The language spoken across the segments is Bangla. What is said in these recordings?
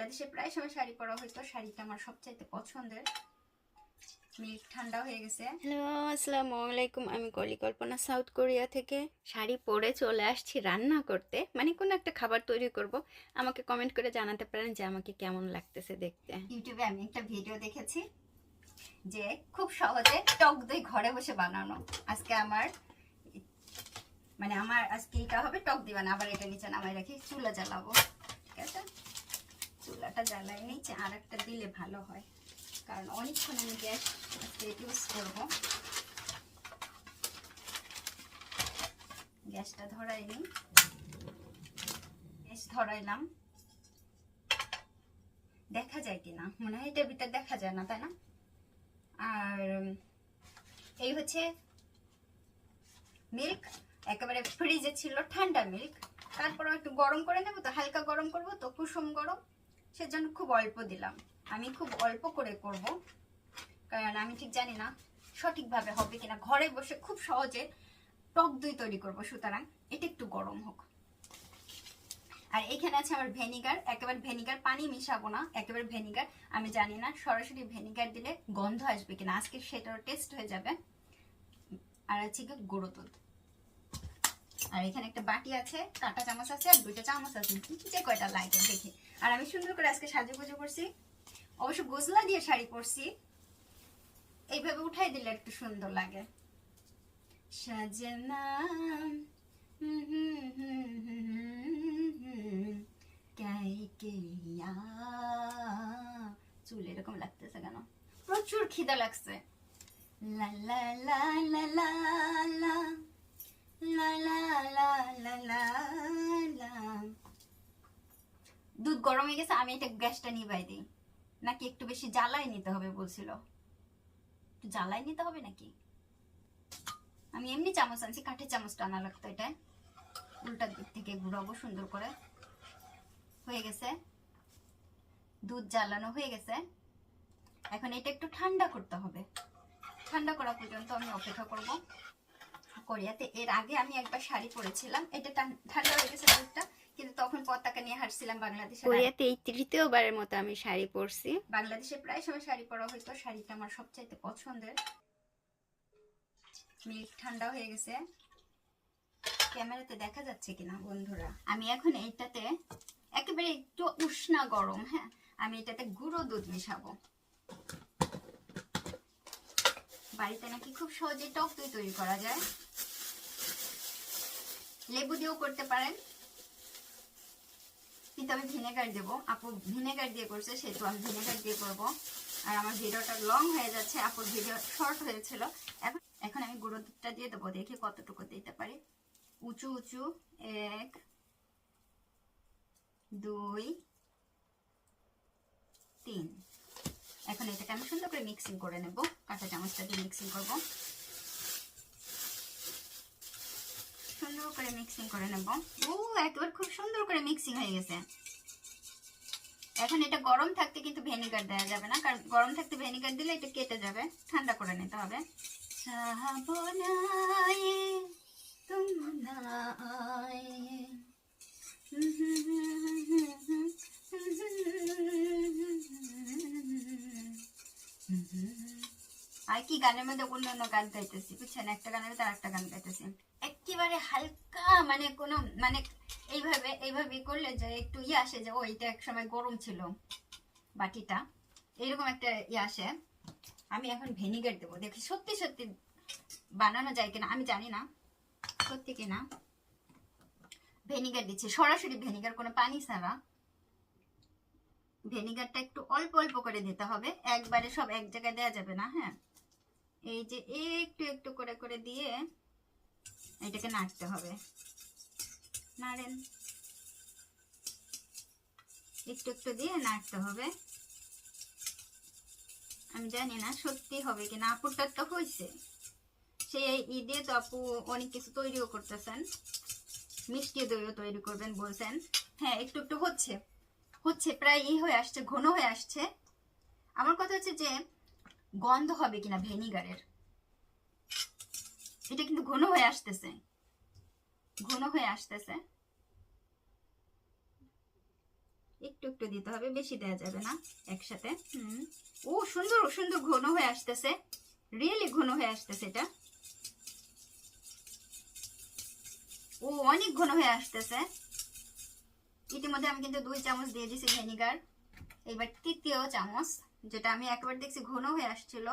বাংলাদেশে প্রায় সময় শাড়ি পরা হয়তো শাড়িটা আমার সবচাইতে পছন্দের। মিল্ক ঠান্ডা হয়ে গেছে। হ্যালো, আসসালামু আলাইকুম। আমি কল্পনা সাউথ কোরিয়া থেকে শাড়ি পরে চলে আসছি রান্না করতে, মানে কোনো একটা খাবার তৈরি করব। আমাকে কমেন্ট করে জানাতে পারেন যে আমাকে কেমন লাগতেছে দেখতে। ইউটিউবে আমি একটা ভিডিও দেখেছি যে খুব সহজে টক দই ঘরে বসে বানানো। আজকে আমার আজকে এটা হবে টক দই বানানো। আবার এটা নিচে নামাই রাখি, চুলা জ্বালাবো। ঠিক আছে, চুলাটা জ্বালাই নিচে আর একটা দিলে ভালো হয়, কারণ অনেকক্ষণ আমি গ্যাস ইউজ করবো। গ্যাসটা ধরাই নি, গ্যাস ধরাইলাম। দেখা যায় কিনা, মনে হয় এটার ভিতর দেখা যায় না, তাই না? আর এই হচ্ছে মিল্ক, একেবারে ফ্রিজে ছিল ঠান্ডা মিল্ক। তারপরে একটু গরম করে নেবো, তো হালকা গরম করব, তো কুসুম গরম, সেজন্য খুব অল্প দিলাম। আমি খুব অল্প করে করব, কারণ আমি ঠিক জানি না সঠিকভাবে হবে কিনা। ঘরে বসে খুব সহজে টক দই তৈরি করব, সুতরাং এটা একটু গরম হোক। আর এখানে আছে আমার ভেনিগার, একেবারে ভেনিগার, পানি মিশাবো না, একেবারে ভেনিগার। আমি জানি না সরাসরি ভেনিগার দিলে গন্ধ আসবে কিনা, আজকে সেটার টেস্ট হয়ে যাবে। আর আছে কি গুঁড়ো দুধ। আর এখানে একটা বাটি আছে, কাঁটা চামচ আছে, আর 2টা চামচ আছে, যে কয়টা লাগে দেখি। আর আমি সুন্দর করে আজকে সাজুগুজু করছি, অবশ্য গোসলা দিয়ে শাড়ি পরছি। এইভাবে উঠাই দিলে একটু সুন্দর লাগে। সাজনা চুল এরকম লাগতেছে কেন? প্রচুর খিদা লাগছে। লা লা লা লা লা লা লা লা লা লা লা লা। দুধ গরম হয়ে গেছে, আমি এটা গ্যাসটা নিভাই দিই। নাকি একটু বেশি জ্বালাই নিতে হবে বলছিল? একটু জ্বালাই নিতে হবে নাকি? আমি এমনি চামচ আনছি, কাঠের চামচটা আনা লাগতো। এটা উল্টার দিক থেকে ঘুরাবো সুন্দর করে। হয়ে গেছে, দুধ জ্বালানো হয়ে গেছে। এখন এটা একটু ঠান্ডা করতে হবে। ঠান্ডা করা পর্যন্ত আমি অপেক্ষা করব। কোরিয়াতে এর আগে আমি একবার শাড়ি পরেছিলাম, এটা ঠান্ডা হয়ে গেছে দুধটা, কিন্তু তখন পতাকা নিয়ে হাঁটছিলাম বাংলাদেশে। কোরিয়াতে এই তৃতীয়বারের মতো আমি শাড়ি পরছি। বাংলাদেশে প্রায় সময় শাড়ি পরা হয়তো শাড়িটা আমার সবচাইতে পছন্দের। মিল্ক ঠান্ডা হয়ে গেছে, ক্যামেরাতে দেখা যাচ্ছে কিনা বন্ধুরা। আমি এখন এইটাতে একেবারে একটু উষ্ণা গরম, হ্যাঁ, আমি এটাতে গুঁড়ো দুধ মিশাবো। বাড়িতে নাকি খুব সহজে টক দই তৈরি করা যায়, লেবু দিয়েও করতে পারেন, কিন্তু আমি ভিনেগার দেবো। আপু ভিনেগার দিয়ে করছে, সেহেতু আমি ভিনেগার দিয়ে করবো। আর আমার ভিডিওটা লং হয়ে যাচ্ছে, আপুর ভিডিও শর্ট হয়েছিল। এখন আমি গুঁড়ো দুধটা দিয়ে দেবো, দেখি কতটুকু দিতে পারি। উঁচু উঁচু 1 2 3। এখন এটাকে আমি সুন্দর করে মিক্সিং করে নেব, কাঁটা চামচটা দিয়ে মিক্সিং করব। সুন্দর করে মিক্সিং করে নেব। একবার খুব সুন্দর করে মিক্সিং হয়ে গেছে। এখন এটা গরম থাকতে কিন্তু ভিনেগার দেওয়া যাবে না, কারণ গরম থাকতে ভিনেগার দিলে এটা কেটে যাবে। ঠান্ডা করে নিতে হবে। আর কি গানের মধ্যে অন্য গান গাইতেছি, বুঝছেন? একটা গানের মধ্যে আরেকটা গান গাইতেছি। একেবারে হালকা, মানে কোনো এইভাবে করলে যে একটু আসে যে ওইটা এক সময় গরম ছিল বাটিটা, এইরকম একটা আসে। আমি এখন ভিনেগার দেবো, দেখি সত্যি সত্যি বানানো যায় কিনা। আমি জানি না সত্যি কিনা। ভিনেগার দিচ্ছি, সরাসরি ভিনেগার, কোনো পানি ছাড়া। ভিনেগারটা একটু অল্প অল্প করে দিতে হবে, একবারে সব এক জায়গায় দেওয়া যাবে না। হ্যাঁ, এই যে একটু একটু করে করে দিয়ে এটাকে নাড়তে হবে। নাড়েন, একটু একটু দিয়ে নাড়তে হবে। আমি জানি না সত্যি হবে কিনা। আপুরটা তো হয়েছে, সেই ঈদে তো আপু অনেক কিছু তৈরিও করতেছেন, মিষ্টি দইও তৈরি করবেন বলছেন। হ্যাঁ, একটু একটু হচ্ছে, প্রায় হয়ে আসছে, ঘন হয়ে আসছে। আমার কথা হচ্ছে যে গন্ধ হবে কিনা ভিনেগারের। এটা কিন্তু ঘন হয়ে আসতেছে, ঘন হয়ে আসতেছে। একটু একটু দিতে হবে, বেশি দেওয়া যাবে না একসাথে। ও সুন্দর সুন্দর ঘন হয়ে আসতেছে, রিয়েলি ঘন হয়ে আসতেছে এটা। ও অনেক ঘন হয়ে আসতেছে। ইতিমধ্যে আমি কিন্তু 2 চামচ দিয়ে দিয়েছি ভিনেগার। এবার 3য় চামচ, যেটা আমি একবার দেখছি ঘন হয়ে আসছিল,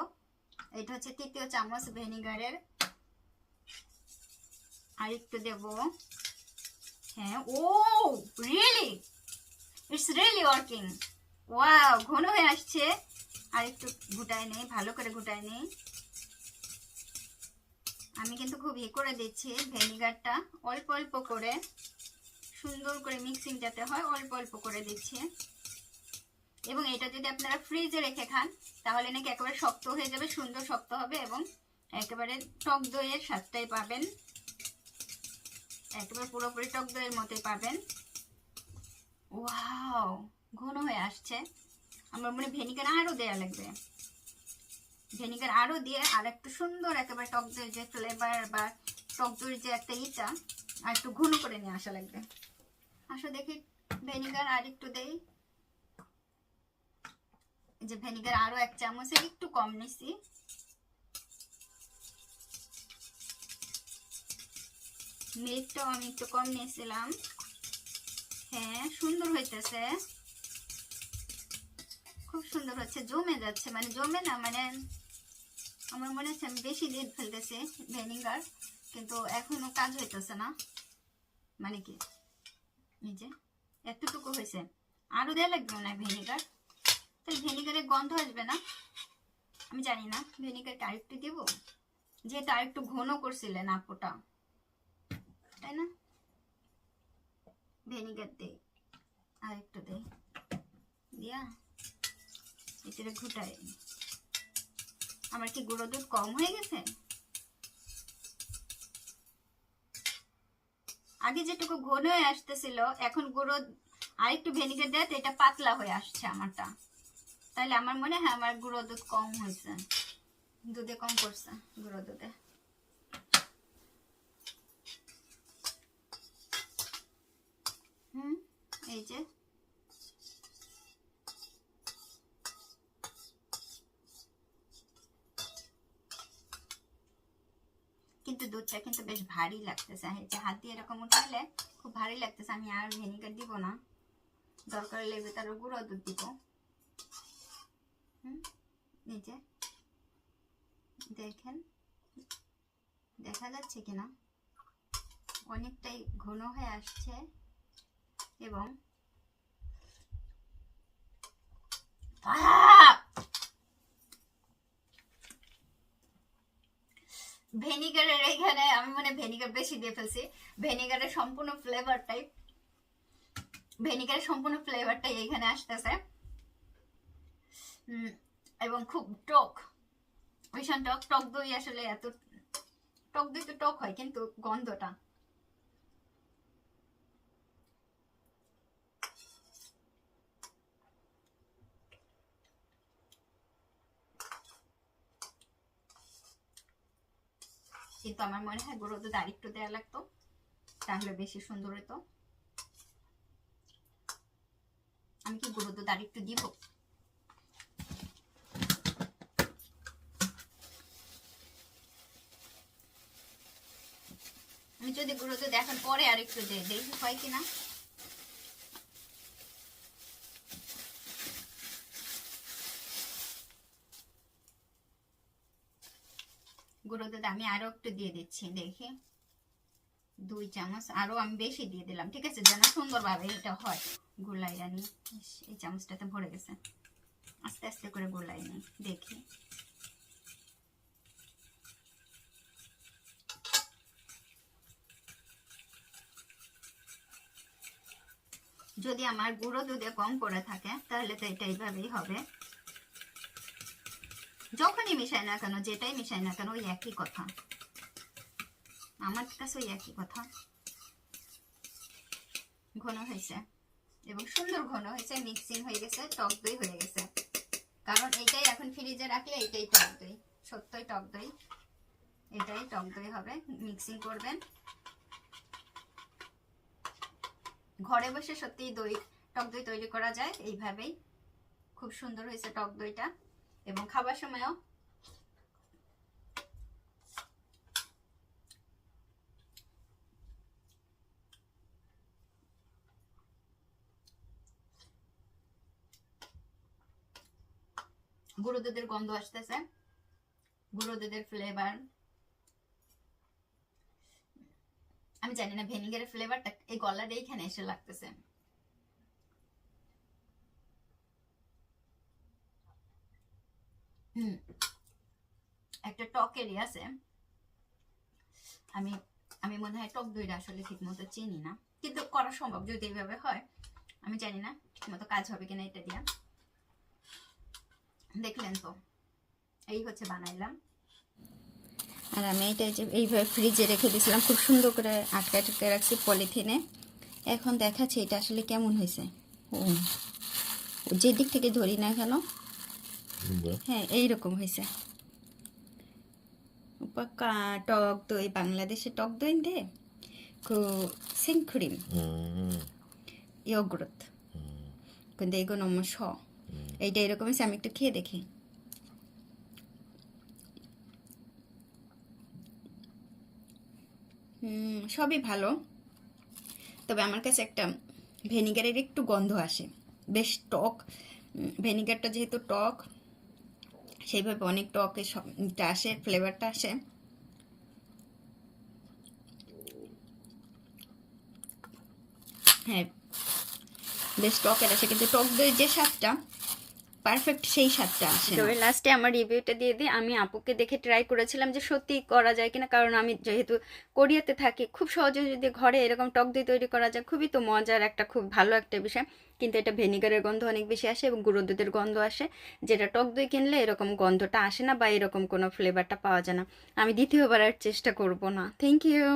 এটা হচ্ছে 3য় চামচ ভিনেগারের। আর একটু দেব। হ্যাঁ, oh really it's really working. Wow, ঘন হয়ে আসছে। আর একটু ঘুটায় নেই, ভালো করে ঘুটায় নেই। আমি কিন্তু খুব করে দিচ্ছি ভিনেগারটা, অল্প অল্প করে, সুন্দর করে মিক্সিং যাতে হয়, অল্প অল্প করে দিচ্ছি। এবং এটা যদি আপনারা ফ্রিজে রেখে খান তাহলে নাকি একেবারে শক্ত হয়ে যাবে, সুন্দর শক্ত হবে এবং একেবারে টক দইয়ের স্বাদটাই পাবেন, একেবারে পুরোপুরি টক দইয়ের মতোই পাবেন। ওয়াও, ঘন হয়ে আসছে। আমার মনে ভিনেগার আরো দেয়া লাগবে, ভিনেগার আরো দিয়ে আর একটু সুন্দর একেবারে টক দইয়ের যে ফ্লেভার বা টক দইয়ের যে একটা ইটা আর একটু ঘন করে নিয়ে আসা লাগবে। আসো দেখি, ভিনেগার আর একটু দেই। যে ভিনেগার আরো 1 চামচের একটু কম নিছি। মিল্কটাও আমি একটু কম নিয়েছিলাম। হ্যাঁ, সুন্দর হইতেছে, খুব সুন্দর হচ্ছে, জমে যাচ্ছে, মানে জমে না, মানে আমার মনে হচ্ছে আমি বেশি দিয়ে ফেলতেছি ভিনেগার, কিন্তু এখনো কাজ হইতেছে না। মানে কি, এই যে এতটুকু হয়েছে, আরো দেওয়া লাগবে না ভিনেগার, তাহলে ভিনেগারের গন্ধ আসবে না। আমি জানি না ভিনেগারটা আরেকটু দিব, যেহেতু আরেকটু ঘন করছিলেন আপুটা, তাই না? ভিনেগার দেই, আর একটু দেই, দিয়া এটা ঘুটাই। আমার কি গুঁড়ো দুধ কম হয়ে গেছে? আগে যেটুকু ঘন হয়ে আসতেছিল, এখন গুঁড়ো আরেকটু ভিনেগার দেয় তো এটা পাতলা হয়ে আসছে আমারটা। তাহলে আমার মনে হয় আমার গুঁড়ো দুধ কম হয়েছে, দুধে কম পড়ছে, গুঁড়ো দুধে। এই যে কিন্তু দুধটা কিন্তু বেশ ভারী লাগতেছে, হাত দিয়ে এরকম উঠালে খুব ভারী লাগতেছে। আমি আর ভিনেগার দিব না, দরকার লেগে তার গুঁড়ো দুধ দিব। এই যে দেখেন, দেখা যাচ্ছে কিনা, অনেকটাই ঘন হয়ে আসছে। এবং ভিনেগারের এখানে আমি মানে ভিনেগার বেশি দিয়ে ফেলছি, ভিনেগারের সম্পূর্ণ ফ্লেভারটাই এখানে আসতেছে। এবং খুব টক, ভীষণ টক। টক দই আসলে এত টক দই তো টক হয়, কিন্তু গন্ধটা কিন্তু আমার মনে হয় গুঁড়ো দুধ আরেকটু দেওয়া লাগতো, তাহলে বেশি সুন্দর হতো। আমি কি গুঁড়ো দুধ আরেকটু দিব? আমি যদি গুঁড়ো দুধ এখন পরে আরেকটু দিই, দেখি হয় কিনা। গুঁড়ো দুধ আমি আরো একটু দিয়ে দিচ্ছি, দেখি 2 চামচ আরো আমি বেশি দিয়ে দিলাম, ঠিক আছে, যেন সুন্দরভাবে এটা হয়। গোলাই রানি, এই চামচটাতে ভরে গেছে, আস্তে আস্তে করে গোলাই নিই, দেখি। যদি আমার গুঁড়ো দুধে কম করে থাকে তাহলে তো এটা এইভাবেই হবে। যখনই মিশাই না কেন, যেটাই মিশাই না কেন, ওই একই কথা, আমার কাছে ওই একই কথা। ঘন হয়েছে এবং সুন্দর ঘন হয়েছে, মিক্সিং হয়ে গেছে, টক দই হয়ে গেছে। কারণ এইটাই এখন ফ্রিজে রাখলে এইটাই টক দই, সত্যই টক দই, এটাই টক দই হবে। মিক্সিং করবেন ঘরে বসে, সত্যি দই টক দই তৈরি করা যায় এইভাবেই। খুব সুন্দর হয়েছে টক দইটা। এবং খাবার সময়ও গুঁড়ো দুধের গন্ধ আসতেছে, গুঁড়ো দুধের ফ্লেভার। আমি জানি না ভিনেগারের ফ্লেভারটা এই গলার এইখানে এসে লাগতেছে। একটা টকেরই আছে। আমি আমি মনে হয় টক দইটা আসলে ঠিক মতো চিনি না, কিন্তু করা সম্ভব যদি এইভাবে হয়। আমি জানি না ঠিক মতো কাজ হবে কিনা এটা দিয়া। দেখলেন তো, এই হচ্ছে বানাইলাম। আর আমি এটা যে এইভাবে ফ্রিজে রেখে দিয়েছিলাম, খুব সুন্দর করে আটকে আটকে রাখছি পলিথিনে। এখন দেখাচ্ছি এটা আসলে কেমন হয়েছে। ও, যে দিক থেকে ধরি না কেন, হ্যাঁ এইরকম হয়েছে। পাকা টক দই, বাংলাদেশে টক দই দে 생크림, 요구르트. 근데 이거 너무 셔. এইটা এরকম হয়েছে, আমি একটু খেয়ে দেখি। সবই ভালো, তবে আমার কাছে একটা ভিনেগারের একটু গন্ধ আসে, বেশ টক। ভিনেগারটা যেহেতু টক, সেইভাবে অনেক টকের সবটা আসে, ফ্লেভারটা আসে। হ্যাঁ, বেশ টকের আসে, কিন্তু টক দই যে স্বাদটা পারফেক্ট সেই স্বাদটা আসে। তবে লাস্টে আমার রিভিউটা দিয়ে দিই। আমি আপুকে দেখে ট্রাই করেছিলাম যে সত্যি করা যায় কিনা, কারণ আমি যেহেতু কোরিয়াতে থাকি, খুব সহজে যদি ঘরে এরকম টক দই তৈরি করা যায়, খুবই তো মজার একটা, খুব ভালো একটা বিষয়। কিন্তু এটা ভিনেগারের গন্ধ অনেক বেশি আসে এবং গুঁড়ো দুধের গন্ধ আসে, যেটা টক দই কিনলে এরকম গন্ধটা আসে না বা এরকম কোনো ফ্লেভারটা পাওয়া যায় না। আমি দ্বিতীয়বার আর চেষ্টা করব না। Thank you.